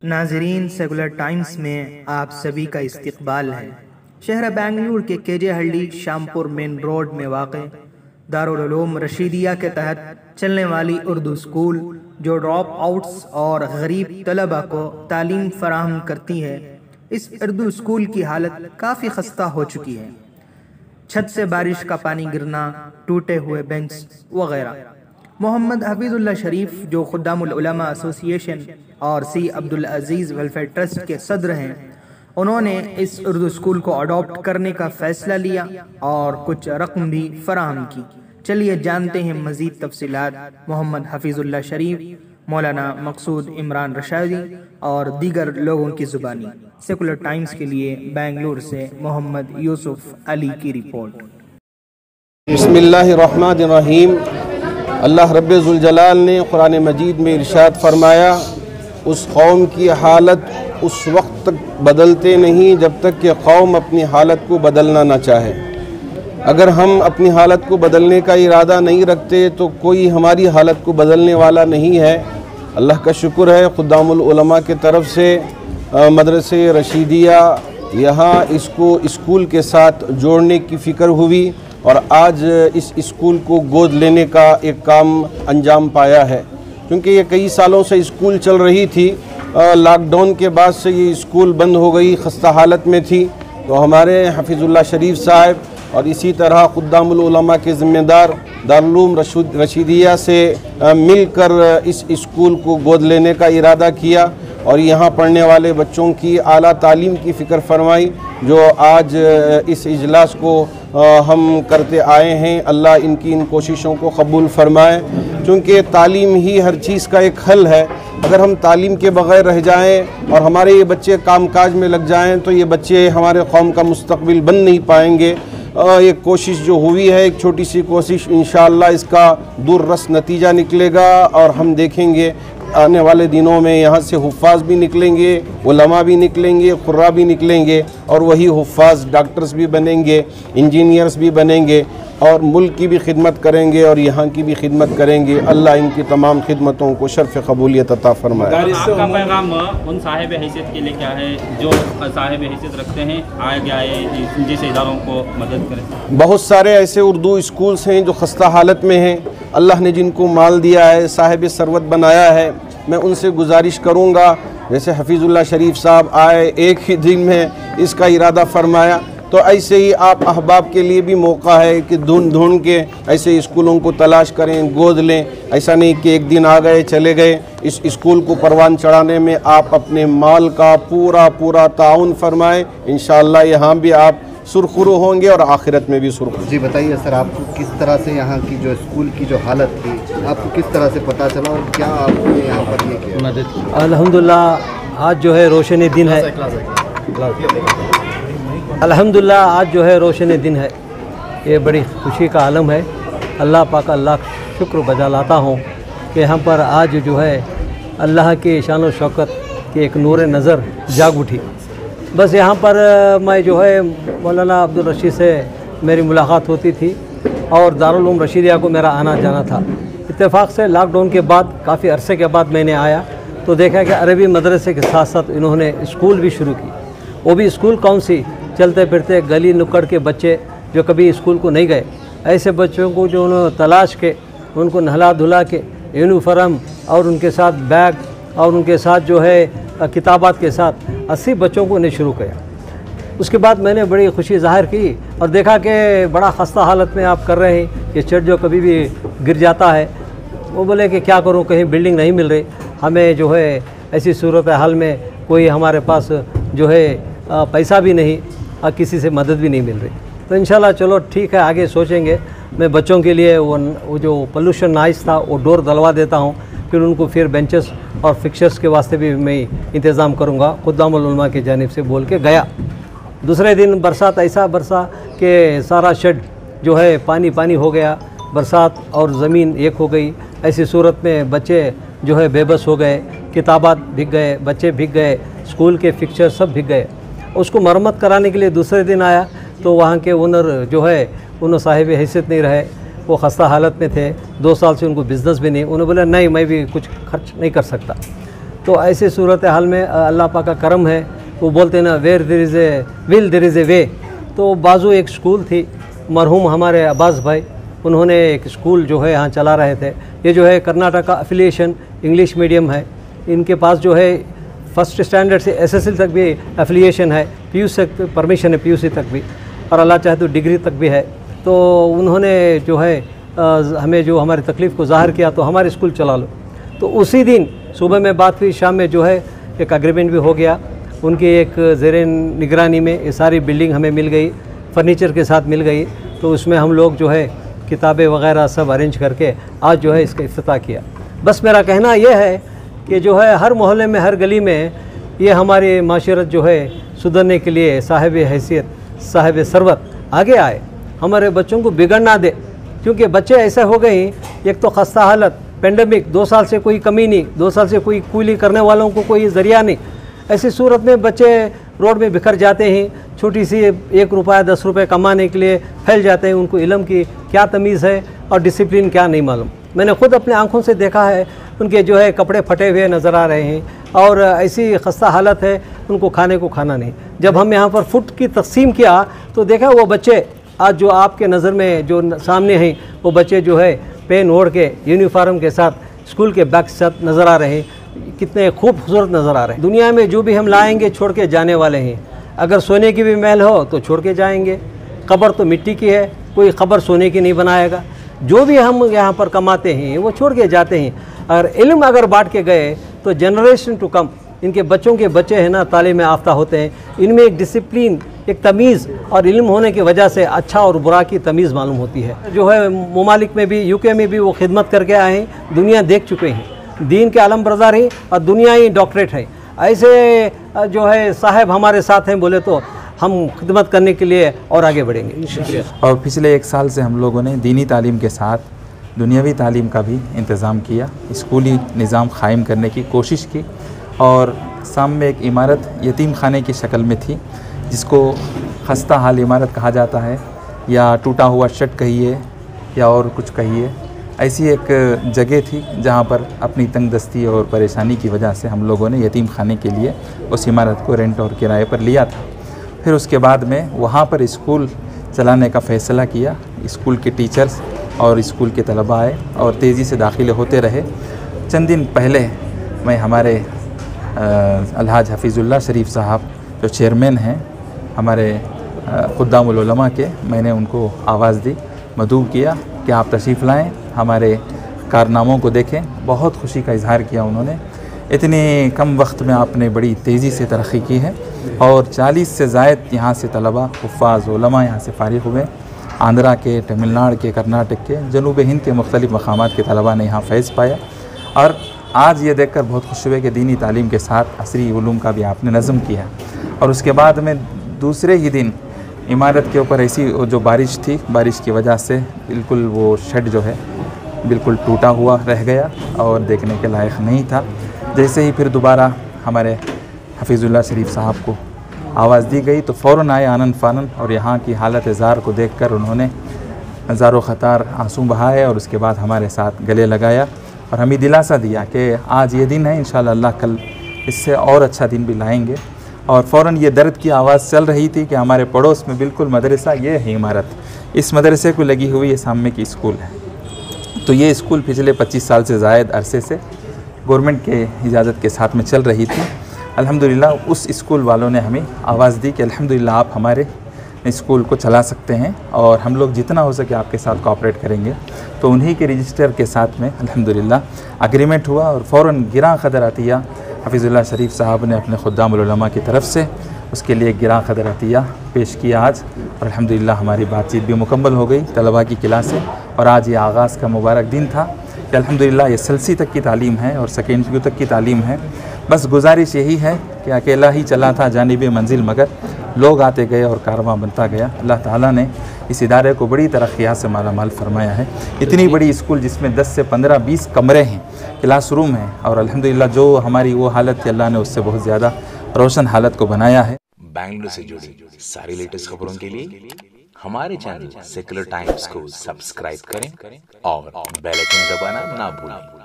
नाजरीन, secular times में आप सभी का इस्तकबाल है। शहर बेंगलुरु के केजे हल्डी शामपुर मेन रोड में वाक़ दारुल उलूम रशीदिया के तहत चलने वाली उर्दू स्कूल, जो ड्रॉप आउट्स और गरीब तलबा को तालीम फराहम करती है, इस उर्दू स्कूल की हालत काफ़ी खस्ता हो चुकी है। छत से बारिश का पानी गिरना, टूटे हुए बेंच वगैरह। मोहम्मद हफीजुल्लाह शरीफ, जो खुद्दामुल उलमा एसोसिएशन और सी अब्दुल अजीज़ वेलफेयर ट्रस्ट के सदर हैं, उन्होंने इस उर्दू स्कूल को अडॉप्ट करने का फैसला लिया और कुछ रकम भी फराहम की। चलिए जानते हैं मज़ीद तफसीलात मोहम्मद हफीजुल्लाह शरीफ, मौलाना मकसूद इमरान रशादी और दीगर लोगों की ज़ुबानी। सेकुलर टाइम्स के लिए बेंगलुरु से मोहम्मद यूसुफ अली की रिपोर्ट। बिस्मिल्लाहिर्रहमानिर्रहीम। अल्लाह रब्बे ज़ुल जलाल ने कुरान मजीद में इरशाद फरमाया, उस कौम की हालत उस वक्त तक बदलते नहीं जब तक कि कौम अपनी हालत को बदलना ना चाहे। अगर हम अपनी हालत को बदलने का इरादा नहीं रखते तो कोई हमारी हालत को बदलने वाला नहीं है। अल्लाह का शुक्र है, खुद्दामुल उलमा के तरफ से मदरसे रशीदिया यहाँ इसको स्कूल के साथ जोड़ने की फ़िक्र हुई और आज इस स्कूल को गोद लेने का एक काम अंजाम पाया है। क्योंकि ये कई सालों से स्कूल चल रही थी, लॉकडाउन के बाद से ये स्कूल बंद हो गई, खस्ता हालत में थी। तो हमारे हफीज़ुल्लाह शरीफ साहब और इसी तरह खुद्दामुल उलमा के ज़िम्मेदार दारुल उलूम रशीदिया से मिलकर इस स्कूल को गोद लेने का इरादा किया और यहाँ पढ़ने वाले बच्चों की आला तालीम की फ़िक्र फरमाई, जो आज इस इजलास को हम करते आए हैं। अल्लाह इनकी इन कोशिशों को कबूल फरमाए, क्योंकि तालीम ही हर चीज़ का एक हल है। अगर हम तालीम के बग़ैर रह जाएं और हमारे ये बच्चे कामकाज में लग जाएं तो ये बच्चे हमारे कौम का मुस्तकबिल बन नहीं पाएंगे। एक कोशिश जो हुई है, एक छोटी सी कोशिश, इंशाअल्लाह इसका दूररस नतीजा निकलेगा और हम देखेंगे आने वाले दिनों में यहाँ से हुफ़ाज़ भी निकलेंगे, उलमा भी निकलेंगे, क़ुर्रा भी निकलेंगे और वही हुफ़ाज़ डॉक्टर्स भी बनेंगे, इंजीनियर्स भी बनेंगे और मुल्क की भी खिदमत करेंगे और यहाँ की भी खिदमत करेंगे। अल्लाह इनकी तमाम खिदमतों को शर्फ़ क़बूलियत अता फ़रमाए। आपका पैगाम उन साहिब हैसियत के लिए क्या है जो साहिब हैसियत रखते हैं, आगे आए जैसे इदारों को मदद करें? बहुत सारे ऐसे उर्दू स्कूल्स हैं जो खस्ता हालत में हैं। अल्लाह ने जिनको माल दिया है, साहिब सरवत बनाया है, मैं उनसे गुजारिश करूँगा, जैसे हफीज़ुल्लाह शरीफ साहब आए, एक ही दिन में इसका इरादा फरमाया, तो ऐसे ही आप अहबाब के लिए भी मौका है कि ढूंढ के ऐसे स्कूलों को तलाश करें, गोद लें। ऐसा नहीं कि एक दिन आ गए चले गए। इस स्कूल को परवान चढ़ाने में आप अपने माल का पूरा ताउन फरमाएं। इंशाअल्लाह यहाँ भी आप सुरखुरू होंगे और आखिरत में भी सुरखुरू। जी बताइए सर, आपको किस तरह से यहाँ की जो स्कूल की जो हालत थी, आपको किस तरह से पता चला और क्या आपने यहाँ पर ये किया? मदद की। अल्हम्दुलिल्लाह आज जो है रोशनी दिन है। अल्हम्दुलिल्लाह आज जो है रोशनी दिन है, ये बड़ी खुशी का आलम है। अल्लाह पाक अल्लाह शुक्र बजा लाता हूँ कि यहाँ पर आज जो है अल्लाह की शान व शौकत की एक नूर नज़र जाग उठी। बस यहाँ पर मैं जो है मौलाना अब्दुल रशीद से मेरी मुलाकात होती थी और दारुल उलूम रशीदिया को मेरा आना जाना था। इत्तेफाक से लॉकडाउन के बाद काफ़ी अरसे के बाद मैंने आया तो देखा कि अरबी मदरसे के साथ साथ इन्होंने स्कूल भी शुरू की। वो भी स्कूल कौन सी, चलते फिरते गली नुक्कड़ के बच्चे जो कभी स्कूल को नहीं गए, ऐसे बच्चों को जो उन्होंने तलाश के, उनको नहला धुला के यूनिफॉर्म और उनके साथ बैग और उनके साथ जो है किताबात के साथ 80 बच्चों को उन्हें शुरू किया। उसके बाद मैंने बड़ी खुशी जाहिर की और देखा कि बड़ा खस्ता हालत में आप कर रहे हैं, ये छत जो कभी भी गिर जाता है। वो बोले कि क्या करूं, कहीं बिल्डिंग नहीं मिल रही, हमें जो है ऐसी सूरत हाल में कोई हमारे पास जो है पैसा भी नहीं और किसी से मदद भी नहीं मिल रही। तो इंशाल्लाह चलो ठीक है, आगे सोचेंगे। मैं बच्चों के लिए वो जो पोल्यूशन नाइस था वो डोर डलवा देता हूँ, फिर उनको फिर बेंचेस और फिक्चर्स के वास्ते भी मैं इंतज़ाम करूँगा। खुद्दामुल उलमा की जानिब से बोल के गया। दूसरे दिन बरसात ऐसा बरसा कि सारा शेड जो है पानी हो गया, बरसात और ज़मीन एक हो गई। ऐसी सूरत में बच्चे जो है बेबस हो गए, किताबात भीग गए, बच्चे भीग गए, स्कूल के फिक्चर सब भीग गए। उसको मरम्मत कराने के लिए दूसरे दिन आया तो वहाँ के ओनर जो है उन्होंने साहिब हैसियत नहीं रहे, वो खस्ता हालत में थे, 2 साल से उनको बिज़नेस भी नहीं। उन्होंने बोला नहीं मैं भी कुछ खर्च नहीं कर सकता। तो ऐसे सूरत हाल में अल्लाह पाक का करम है। वो बोलते हैं ना, where there is a will there is a way. तो बाजू एक स्कूल थी, मरहूम हमारे अब्बास भाई, उन्होंने एक स्कूल जो है यहाँ चला रहे थे। ये जो है कर्नाटक का एफिलिएशन इंग्लिश मीडियम है। इनके पास जो है फर्स्ट स्टैंडर्ड से एसएसएल तक भी एफिलिएशन है, पीयूसी तक परमिशन है, पीयूसी तक भी, और अल्लाह चाहे तो डिग्री तक भी है। तो उन्होंने जो है हमें जो हमारी तकलीफ़ को ज़ाहिर किया, तो हमारे स्कूल चला लो। तो उसी दिन सुबह में बात हुई, शाम में जो है एक एग्रीमेंट भी हो गया। उनकी एक ज़ेरे निगरानी में ये सारी बिल्डिंग हमें मिल गई, फर्नीचर के साथ मिल गई। तो उसमें हम लोग जो है किताबें वगैरह सब अरेंज करके आज जो है इसका इफ्तिताह किया। बस मेरा कहना यह है कि जो है हर मोहल्ले में, हर गली में ये हमारी माशरत जो है सुधरने के लिए साहिब हैसियत, साहिब सरवत आगे आए, हमारे बच्चों को बिगड़ ना दे। क्योंकि बच्चे ऐसे हो गए, एक तो खस्ता हालत, पेंडेमिक, 2 साल से कोई कमी नहीं, 2 साल से कोई कूली करने वालों को कोई ज़रिया नहीं। ऐसी सूरत में बच्चे रोड में बिखर जाते हैं, छोटी सी 1 रुपया 10 रुपये कमाने के लिए फैल जाते हैं। उनको इल्म की क्या तमीज़ है और डिसिप्लिन क्या नहीं मालूम। मैंने ख़ुद अपने आँखों से देखा है, उनके जो है कपड़े फटे हुए नज़र आ रहे हैं और ऐसी खस्ता हालत है, उनको खाने को खाना नहीं। जब हम यहाँ पर फुट की तकसीम किया तो देखा वो बच्चे आज जो आपके नज़र में जो सामने हैं, वो बच्चे जो है पेन ओढ़ के यूनिफॉर्म के साथ, स्कूल के बैग के साथ नज़र आ रहे हैं, कितने खूबसूरत नज़र आ रहे हैं। दुनिया में जो भी हम लाएंगे छोड़ के जाने वाले हैं। अगर सोने की भी महल हो तो छोड़ के जाएंगे, कब्र तो मिट्टी की है, कोई कब्र सोने की नहीं बनाएगा। जो भी हम यहाँ पर कमाते हैं वो छोड़ के जाते हैं। और इल्म अगर बांट के गए तो जनरेशन टू कम, इनके बच्चों के बच्चे हैं ना, तालीम याफ्ता होते हैं। इनमें एक डिसिप्लिन, एक तमीज़ और इल्म होने की वजह से अच्छा और बुरा की तमीज़ मालूम होती है। जो है ममालिक में भी, यूके में भी वो खिदमत करके आए हैं, दुनिया देख चुके हैं, दीन के आलम बरदार हैं और दुनिया ही डॉक्टरेट है। ऐसे जो है साहब हमारे साथ हैं, बोले तो हम खिदमत करने के लिए और आगे बढ़ेंगे। और पिछले 1 साल से हम लोगों ने दीनी तालीम के साथ दुनियावी तालीम का भी इंतज़ाम किया, स्कूली निज़ाम क़ायम करने की कोशिश की। और सामने एक इमारत यतीम खाने की शक्ल में थी, जिसको खस्ता हाल इमारत कहा जाता है, या टूटा हुआ शेड कहिए या और कुछ कहिए। ऐसी एक जगह थी जहाँ पर अपनी तंगदस्ती और परेशानी की वजह से हम लोगों ने यतीम खाने के लिए उस इमारत को रेंट और किराए पर लिया था। फिर उसके बाद में वहाँ पर स्कूल चलाने का फ़ैसला किया। स्कूल के टीचर्स और स्कूल के तलबा आए और तेज़ी से दाखिले होते रहे। चंद दिन पहले मैं हमारे अलहाज हफीज़ुल्लाह शरीफ साहब जो चेयरमैन हैं हमारे खुद्दामुल उलमा के, मैंने उनको आवाज़ दी, मदऊ किया कि आप तशरीफ़ लाएँ, हमारे कारनामों को देखें। बहुत खुशी का इजहार किया उन्होंने। इतने कम वक्त में आपने बड़ी तेज़ी से तरक्की की है और 40 से ज़ायद यहाँ से तलबा, हुफ़ाज़, उलमा यहाँ से फ़ारिग़ हुए। आंध्रा के, तमिलनाडु के, कर्नाटक के, जनूब हिंद के मुख्तलिफ़ मकामात के तलबा ने यहाँ फैज़ पाया। और आज ये देखकर बहुत खुश हुए कि दीनी तालीम के साथ असरी उलूम का भी आपने नज़म किया। और उसके बाद में दूसरे ही दिन इमारत के ऊपर ऐसी जो बारिश थी, बारिश की वजह से बिल्कुल वो शेड जो है बिल्कुल टूटा हुआ रह गया और देखने के लायक नहीं था। जैसे ही फिर दोबारा हमारे हफीज़ुल्लाह शरीफ साहब को आवाज़ दी गई तो फ़ौरन आए आनन फ़ानन, और यहाँ की हालत ज़ार को देखकर उन्होंने हज़ारों ख़तार आंसू बहाए और उसके बाद हमारे साथ गले लगाया और हमें दिलासा दिया कि आज ये दिन है, इंशाअल्लाह अल्लाह कल इससे और अच्छा दिन भी लाएंगे। और फ़ौरन ये दर्द की आवाज़ चल रही थी कि हमारे पड़ोस में बिल्कुल मदरसा, ये है इमारत, इस मदरसे को लगी हुई ये सामने की स्कूल है। तो ये स्कूल पिछले 25 साल से ज़ायद अरसे से गवर्नमेंट के इजाज़त के साथ में चल रही थी। अल्हम्दुलिल्लाह उस स्कूल वालों ने हमें आवाज़ दी कि अल्हम्दुलिल्लाह आप हमारे स्कूल को चला सकते हैं और हम लोग जितना हो सके आपके साथ कोऑपरेट करेंगे। तो उन्हीं के रजिस्टर के साथ में अल्हम्दुलिल्लाह एग्रीमेंट हुआ और फ़ौरन गिरा क़दर अतिया हफीज़ुल्लाह शरीफ साहब ने अपने खुद्दामुल उलमा की तरफ से उसके लिए गिरा क़दर अतिया पेश किया आज। और अल्हम्दुलिल्लाह हमारी बातचीत भी मुकम्मल हो गई तलबा की क्लासें, और आज ये आगाज़ का मुबारक दिन था कि अल्हम्दुलिल्लाह ये सलसी तक की तालीम है और सेकेंडरी तक की तालीम है। बस गुजारिश यही है कि अकेला ही चला था जानिब मंजिल, मगर लोग आते गए और कारवां बनता गया। अल्लाह ताला ने इस इदारे को बड़ी तरक्कियात से माला माल फरमाया है। इतनी बड़ी स्कूल जिसमें 10 से 15-20 कमरे हैं, क्लासरूम हैं, और अल्हम्दुलिल्लाह जो हमारी वो हालत थी अल्लाह ने उससे बहुत ज़्यादा रोशन हालत को बनाया है। बेंगलुरु से जुड़ी सारी लेटेस्ट खबरों के लिए हमारे चैनल सेकुलर टाइम्स को सब्सक्राइब करें और बेल आइकन दबाना ना भूलें।